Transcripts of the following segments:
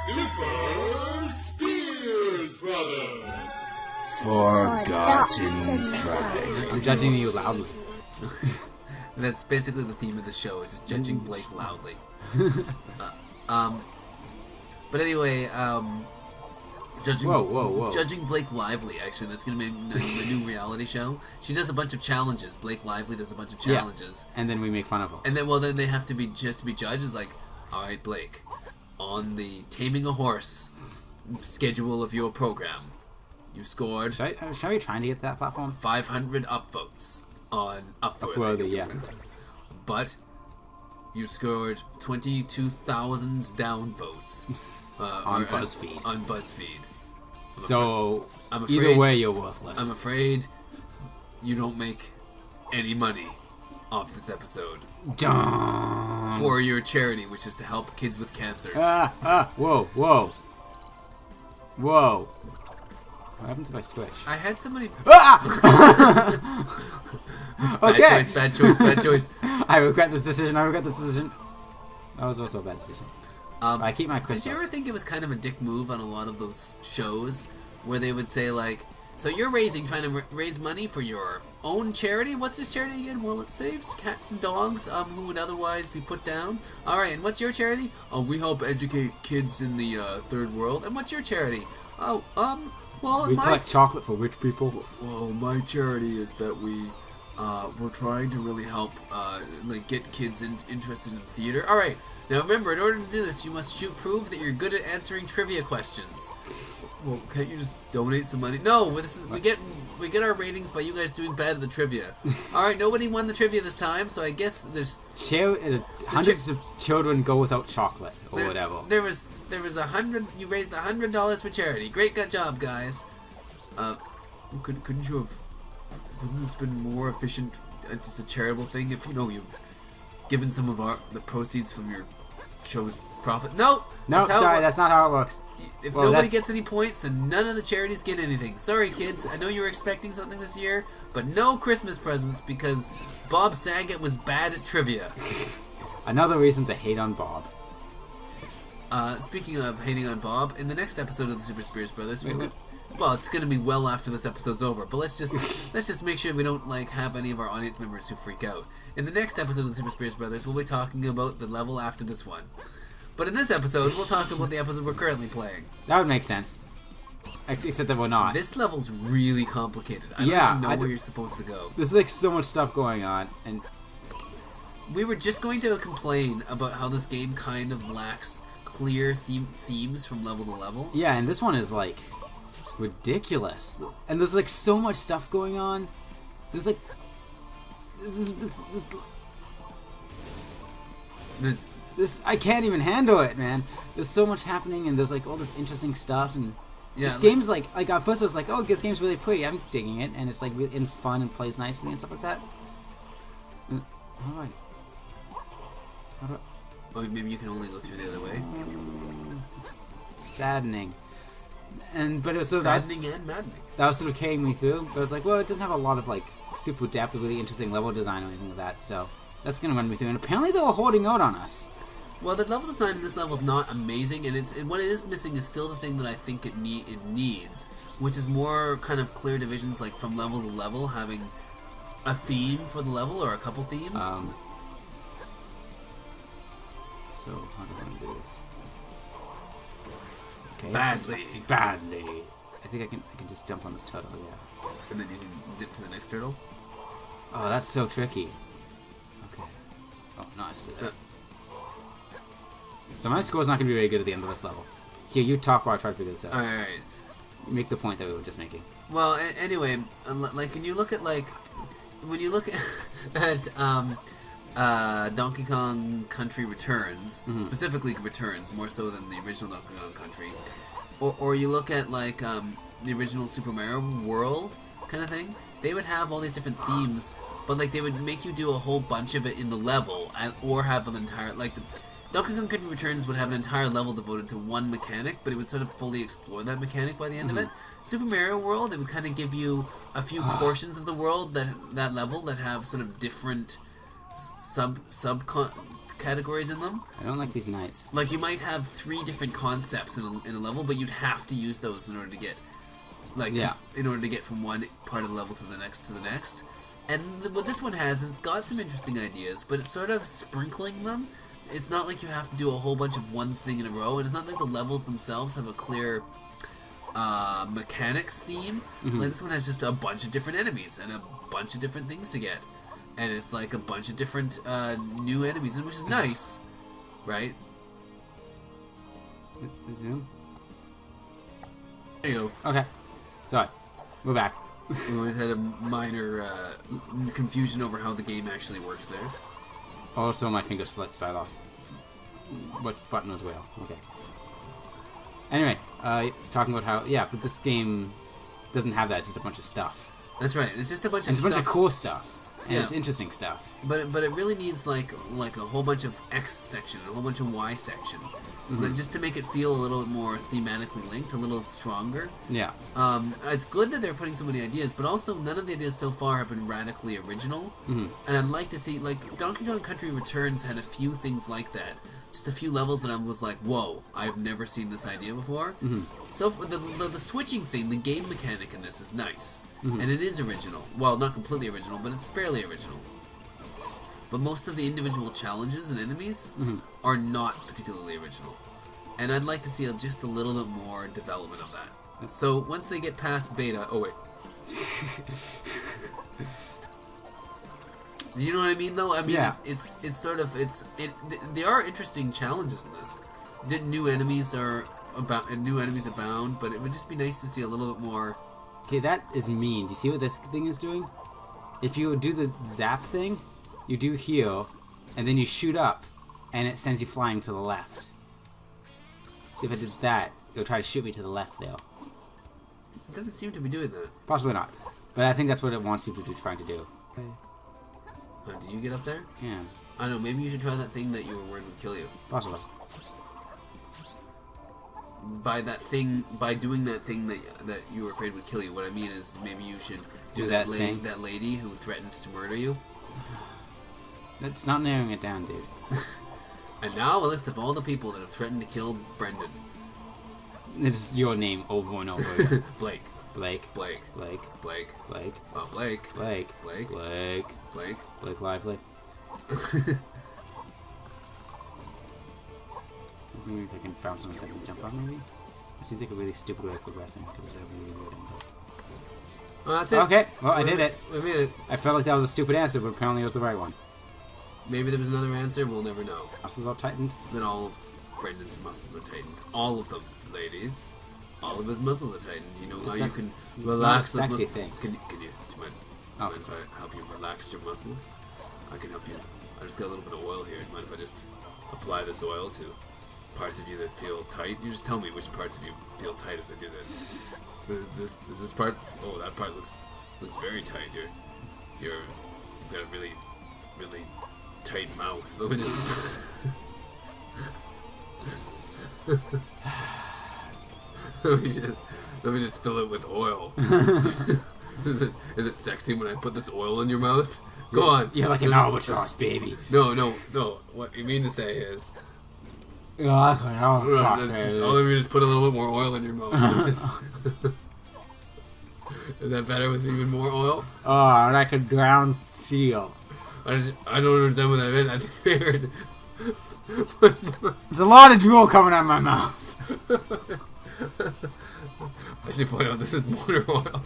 Super Spears Brothers. Forgotten Friday. I'm judging you loudly. That's basically the theme of the show, is just judging Blake loudly. But anyway, judging Blake Lively, actually, that's going to be a new reality show. She does a bunch of challenges. Blake Lively does a bunch of challenges. Yeah. And then we make fun of her. And then, then they have to be judged. Is like, all right, Blake, on the Taming a Horse schedule of your program, you scored... Should I be trying to get to that platform? 500 upvotes on Upworthy, yeah. But you scored 22,000 downvotes on BuzzFeed. On BuzzFeed. I'm afraid, either way, you're worthless. I'm afraid you don't make any money off this episode. Dumb. For your charity, which is to help kids with cancer. Whoa. What happened to my Switch? I had somebody... Okay. Bad choice. I regret this decision. That was also a bad decision. I keep my crystals. Did you ever think it was kind of a dick move on a lot of those shows where they would say, like, so you're trying to raise money for your own charity? What's this charity again? Well, it saves cats and dogs who would otherwise be put down. All right, and what's your charity? Oh, we help educate kids in the third world. And what's your charity? Oh, well, we collect chocolate for rich people. Well, my charity is that we're trying to really help like get kids interested in theater. All right, now remember, in order to do this, you must prove that you're good at answering trivia questions. Well, can't you just donate some money? No, we get our ratings by you guys doing bad at the trivia. All right, nobody won the trivia this time, so I guess there's hundreds of children go without chocolate or whatever. There was 100. You raised $100 for charity. Great job, guys. Couldn't you have? Wouldn't this been more efficient? It's a charitable thing if you've given some of the proceeds from your show's profit. No, that's not how it works. If nobody gets any points, then none of the charities get anything. Sorry, kids. I know you were expecting something this year, but no Christmas presents because Bob Saget was bad at trivia. Another reason to hate on Bob. Speaking of hating on Bob, in the next episode of the Super Spears Brothers, well, it's going to be well after this episode's over, but let's just make sure we don't have any of our audience members who freak out. In the next episode of the Super Spears Brothers, we'll be talking about the level after this one. But in this episode, we'll talk about the episode we're currently playing. That would make sense. Except that we're not. This level's really complicated. I don't even know where you're supposed to go. There's so much stuff going on, and we were just going to complain about how this game kind of lacks clear themes from level to level. Yeah, and this one is ridiculous, and there's so much stuff going on. There's this I can't even handle it, man. There's so much happening, and there's all this interesting stuff, and this game's at first I was oh, this game's really pretty. I'm digging it, and it's it's fun and plays nicely and stuff like that. How do I? Oh, maybe you can only go through the other way. Saddening. But it was saddening and maddening. That was sort of carrying me through. But I was well, it doesn't have a lot of super depth or really interesting level design or anything like that. So that's gonna run me through. And apparently they were holding out on us. Well, the level design in this level is not amazing, and what it is missing is still the thing that I think it needs, which is more kind of clear divisions, from level to level, having a theme for the level or a couple themes. So how do I do this? Okay, badly. I think I can just jump on this turtle, yeah. And then you can zip to the next turtle. Oh, that's so tricky. Okay. Oh, no, I screwed that. So my score's not gonna be very good at the end of this level. Here, you talk while I try to figure this out. Alright. Make the point that we were just making. Well, anyway, when you look at Donkey Kong Country Returns, specifically Returns, more so than the original Donkey Kong Country, or you look at the original Super Mario World kind of thing, they would have all these different themes, but they would make you do a whole bunch of it in the level, or have an entire Donkey Kong Country Returns would have an entire level devoted to one mechanic, but it would sort of fully explore that mechanic by the end of it. Super Mario World, it would kind of give you a few portions of the world that level that have sort of different categories in them. I don't like these knights. Like, you might have 3 different concepts in a level, but you'd have to use those in order to get, like, in order to get from one part of the level to the next And what this one has is it's got some interesting ideas, but it's sort of sprinkling them. It's not like you have to do a whole bunch of one thing in a row, and it's not like the levels themselves have a clear mechanics theme. Like, this one has just a bunch of different enemies and a bunch of different things to get. And it's like a bunch of different new enemies, which is nice, right? Zoom. There you go. Okay. Sorry. We're back. We had a minor confusion over how the game actually works there. Also, my finger slipped, so I lost what button was where. Okay. Anyway, talking about how, but this game doesn't have that. It's just a bunch of stuff. That's right. It's just a bunch of It's stuff. a bunch of cool stuff. And it's interesting stuff. But it really needs like a whole bunch of X section, a whole bunch of Y section, like, just to make it feel a little bit more thematically linked, a little stronger. Yeah. It's good that they're putting so many ideas, but also none of the ideas so far have been radically original. And I'd like to see, like, Donkey Kong Country Returns had a few things like that. Just a few levels that I was like, whoa, I've never seen this idea before. So the switching thing, the game mechanic in this is nice. And it is original. Well, not completely original, but it's fairly original. But most of the individual challenges and enemies are not particularly original. And I'd like to see just a little bit more development of that. So once they get past beta... Oh, wait. You know what I mean, though? I mean, it's sort of... There are interesting challenges in this. New enemies abound, but it would just be nice to see a little bit more... Okay, that is mean. Do you see what this thing is doing? If you do the zap thing, you do heal, and then you shoot up, and it sends you flying to the left. See, if I did that, it'll try to shoot me to the left, though. It doesn't seem to be doing that. Possibly not. But I think that's what it wants you to be trying to do. Okay. Oh, do you get up there? Yeah. I don't know, maybe you should try that thing that you were worried would kill you. Possibly. By doing that thing that you were afraid would kill you, what I mean is maybe you should do that lady who threatened to murder you. That's not narrowing it down, dude. And now a list of all the people that have threatened to kill Brendan. It's your name over and over again. Blake. Blake. Blake. Blake. Blake. Blake. Oh, Blake. Blake. Blake. Blake. Blake. Blake Lively. Maybe if I can bounce on his head and jump on, maybe? It seems like a really stupid way of progressing, because it's a really weird angle. Well, that's it. Okay, well, I did it. We made it. I felt like that was a stupid answer, but apparently it was the right one. Maybe there was another answer, we'll never know. Muscles all tightened. Then all of Brendan's muscles are tightened. All of them, ladies. All of his muscles are tightened. You know how you can relax those muscles? Thing. Do you mind if I help you relax your muscles? I can help you. I just got a little bit of oil here. Do you mind if I just apply this oil to parts of you that feel tight? You just tell me which parts of you feel tight as I do this. This part? Oh, that part looks very tight. You've got a really tight mouth. Let me just let me just fill it with oil. Is it sexy when I put this oil in your mouth? Go on. You're like an albatross, baby. No. What you mean to say is... You're like an albatross, baby. Let me just put a little bit more oil in your mouth. Is that better with even more oil? Oh, like a drowned seal. I don't understand what that meant. I think I heard... There's a lot of drool coming out of my mouth. I should point out this is motor oil.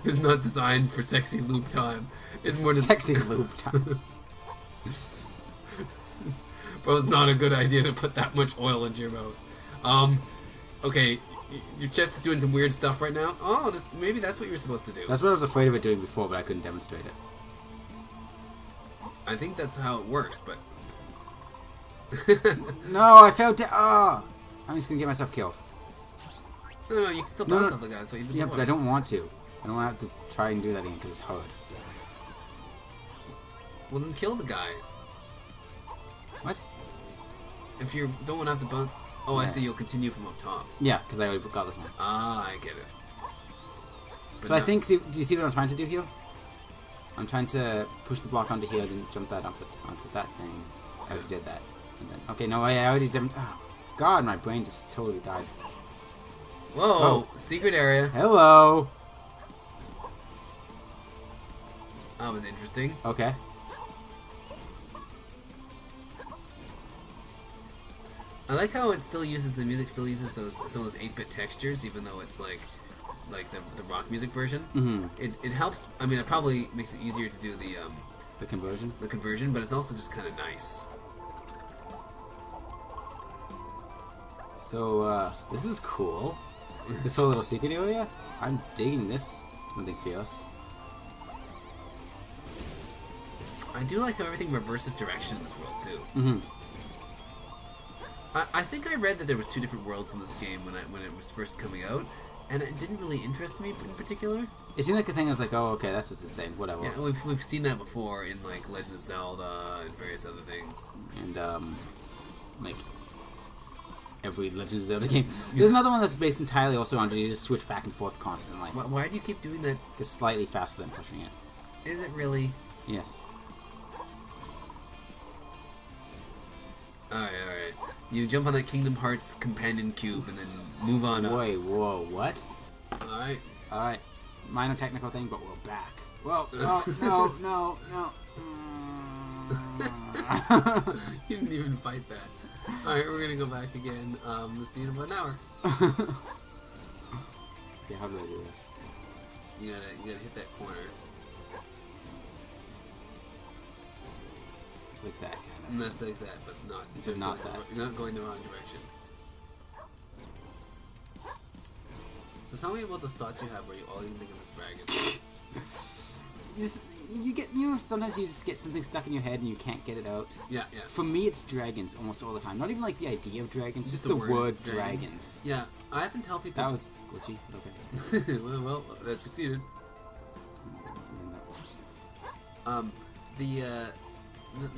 It's not designed for sexy loop time. It's more sexy loop time. Bro, it's not a good idea to put that much oil into your mouth. Okay, your chest is doing some weird stuff right now. Oh, maybe that's what you were supposed to do. That's what I was afraid of it doing before, but I couldn't demonstrate it. I think that's how it works, but... No, I fell down. Oh, I'm just gonna get myself killed. No, you can still bounce off the guy. That's what you did before. But I don't want to. I don't want to have to try and do that again because it's hard. Well, then kill the guy. What? If you don't want to have to bounce... Oh, yeah. I see. You'll continue from up top. Yeah, because I already got this one. Ah, I get it. But so I think... do you see what I'm trying to do here? I'm trying to push the block onto here, then jump that onto that thing. I already did that. And then, okay, no, I already did. Oh, God, my brain just totally died. Whoa! Secret area. Hello. That was interesting. Okay. I like how it still uses the music. Still uses some of those 8-bit textures, even though it's like the rock music version. It helps. I mean, it probably makes it easier to do the conversion. The conversion, but it's also just kind of nice. So this is cool. This whole little secret area. I'm digging this. Something fierce. I do like how everything reverses direction in this world too. I think I read that there was 2 different worlds in this game when it was first coming out, and it didn't really interest me in particular. It seemed like a thing. I was like, oh, okay, that's just a thing. Whatever. Yeah, we've seen that before in like Legend of Zelda and various other things. And like every Legend of Zelda game. There's another one that's based entirely also on you just switch back and forth constantly. Why do you keep doing that? Just slightly faster than pushing it. Is it really? Yes. Alright. You jump on that Kingdom Hearts companion cube and then move on up. Wait, whoa, what? Alright. Minor technical thing, but we're back. Whoa, no. You didn't even fight that. Alright, we're gonna go back again. Let's see in about an hour. Okay, how do I do this? You gotta hit that corner. It's like that kind of. And that's like that, but not going the wrong direction. So tell me about the thoughts you have where all you think of is dragons. Sometimes you just get something stuck in your head and you can't get it out. Yeah. For me, it's dragons almost all the time. Not even like the idea of dragons, just the word dragons. Yeah, I often tell people... That was glitchy, but okay. well, that succeeded.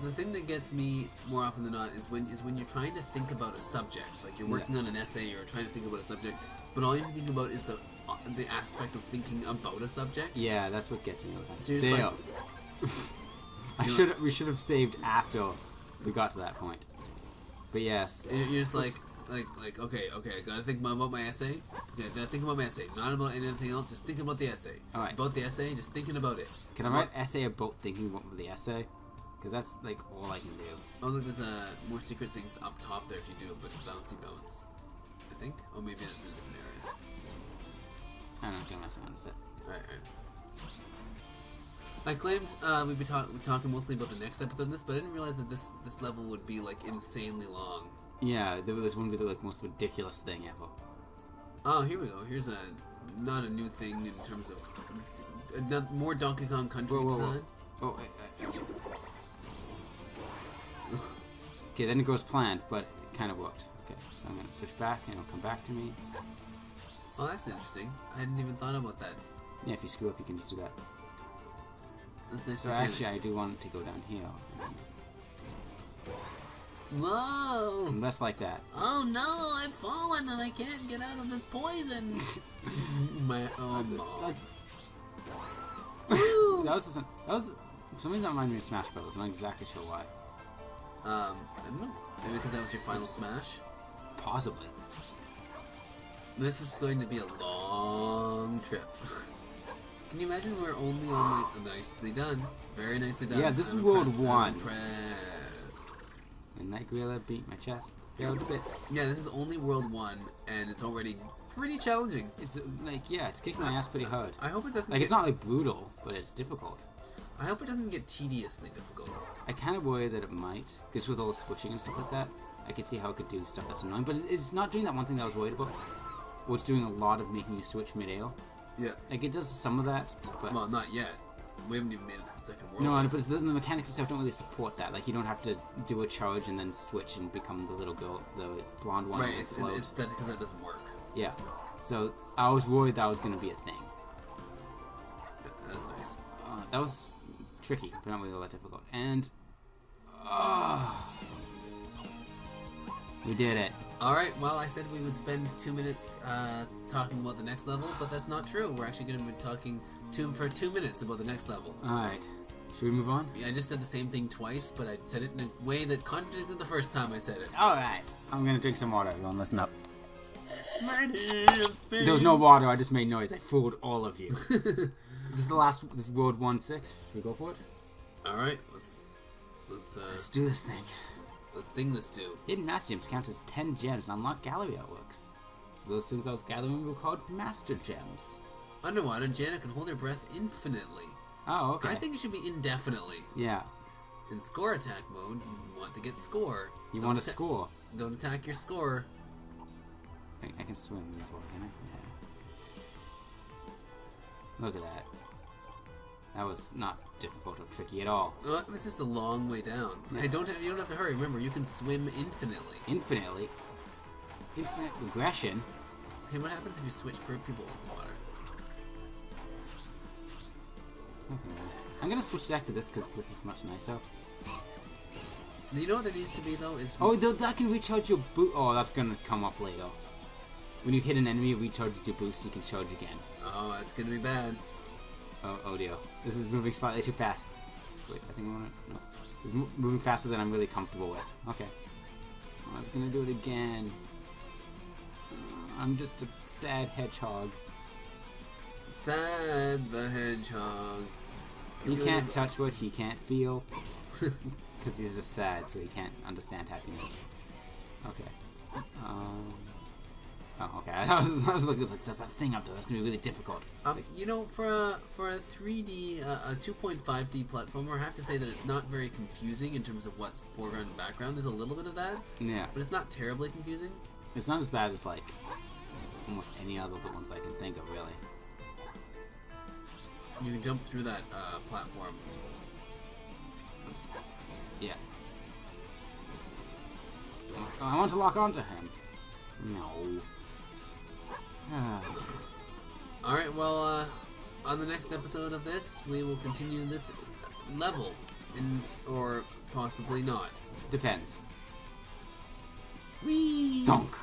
The thing that gets me more often than not is when you're trying to think about a subject, like you're working on an essay or trying to think about a subject, but all you can think about is the aspect of thinking about a subject. Yeah, that's what gets me all the time. So you're just like, we should have saved after we got to that point. But yes, you're just like okay, I gotta think about my essay. Okay, I gotta think about my essay, not about anything else. Just thinking about the essay. All right. About the essay, just thinking about it. Can I write an essay about thinking about the essay? Because that's like all I can do. Oh look, there's more secret things up top there if you do a bit of bouncy bounce. I think, or maybe that's in a different area. I'm not gonna mess around with it. Alright. I claimed we'd be talking mostly about the next episode in this, but I didn't realize that this level would be like insanely long. Yeah, this wouldn't be the like most ridiculous thing ever. Oh, here we go. Here's not a new thing in terms of more Donkey Kong Country design. Oh, wait. Okay, then it goes planned, but it kind of worked. Okay, so I'm gonna switch back and it'll come back to me. Oh, that's interesting. I hadn't even thought about that. Yeah, if you screw up, you can just do that. That's nice. So actually, I do want it to go down here. Whoa! Less like that. Oh no, I've fallen and I can't get out of this poison. That was for some reason that reminded me of Smash Brothers. I'm not exactly sure why. I don't know. Maybe because that was your final Smash? Possibly. This is going to be a long trip. Can you imagine we're only on like nicely done? Very nicely done. Yeah, this is World 1. I'm impressed. And that gorilla beat my chest. Go to bits. Yeah, this is only World 1, and it's already pretty challenging. It's like, yeah, it's kicking my ass pretty hard. I hope it doesn't it's not like brutal, but it's difficult. I hope it doesn't get tediously difficult. I kind of worry that it might, because with all the switching and stuff like that, I could see how it could do stuff that's annoying. But it's not doing that one thing that I was worried about. Or it's doing a lot of making you switch mid-air. Yeah. Like, it does some of that, but... Well, not yet. We haven't even made it to the second world. No, but it's the mechanics and stuff don't really support that. Like, you don't have to do a charge and then switch and become the little girl, the blonde one. Right, because that doesn't work. Yeah. So, I was worried that was going to be a thing. Yeah, that's nice. That was tricky, but not really all that difficult. And... we did it. Alright, well, I said we would spend 2 minutes talking about the next level, but that's not true. We're actually going to be talking for 2 minutes about the next level. Alright. Should we move on? Yeah, I just said the same thing twice, but I said it in a way that contradicted the first time I said it. Alright. I'm gonna drink some water. Everyone, listen up. Spain. There was no water, I just made noise. I fooled all of you. This is the last. This is World 1-6. Should we go for it? Alright, let's do this thing. Let's thing this do. Hidden Master Gems count as 10 gems and unlock gallery artworks. So those things I was gathering were called Master Gems. Underwater, Giana can hold her breath infinitely. Oh, okay. I think it should be indefinitely. Yeah. In score attack mode, you want to get score. You want to score. Don't attack your score. I can swim as well, can I? Yeah. Look at that. That was not difficult or tricky at all. It's just a long way down. Yeah. You don't have to hurry. Remember, you can swim infinitely. Infinitely? Infinite regression? Hey, what happens if you switch people in the water? Okay. I'm gonna switch back to this because this is much nicer. You know what there needs to be, though? Is oh, that can recharge your boost. Oh, that's gonna come up later. When you hit an enemy, it recharges your boost, so you can charge again. Oh, that's gonna be bad. Oh dear. This is moving slightly too fast. Wait, I think I want to... No. It's moving faster than I'm really comfortable with. Okay. I was gonna do it again. I'm just a sad hedgehog. Sad the hedgehog. He can't touch what he can't feel. Because he's just sad, so he can't understand happiness. Okay. Oh, okay. I was looking like there's that thing up there. That's gonna be really difficult. Like, you know, for a 3D, a 2.5D platformer, I have to say that it's not very confusing in terms of what's foreground and background. There's a little bit of that. Yeah. But it's not terribly confusing. It's not as bad as like almost any other of the ones I can think of, really. You can jump through that platform. Yeah. Oh, I want to lock onto him. No. Alright, well, on the next episode of this, we will continue this level. Or possibly not. Depends. Whee! Donk!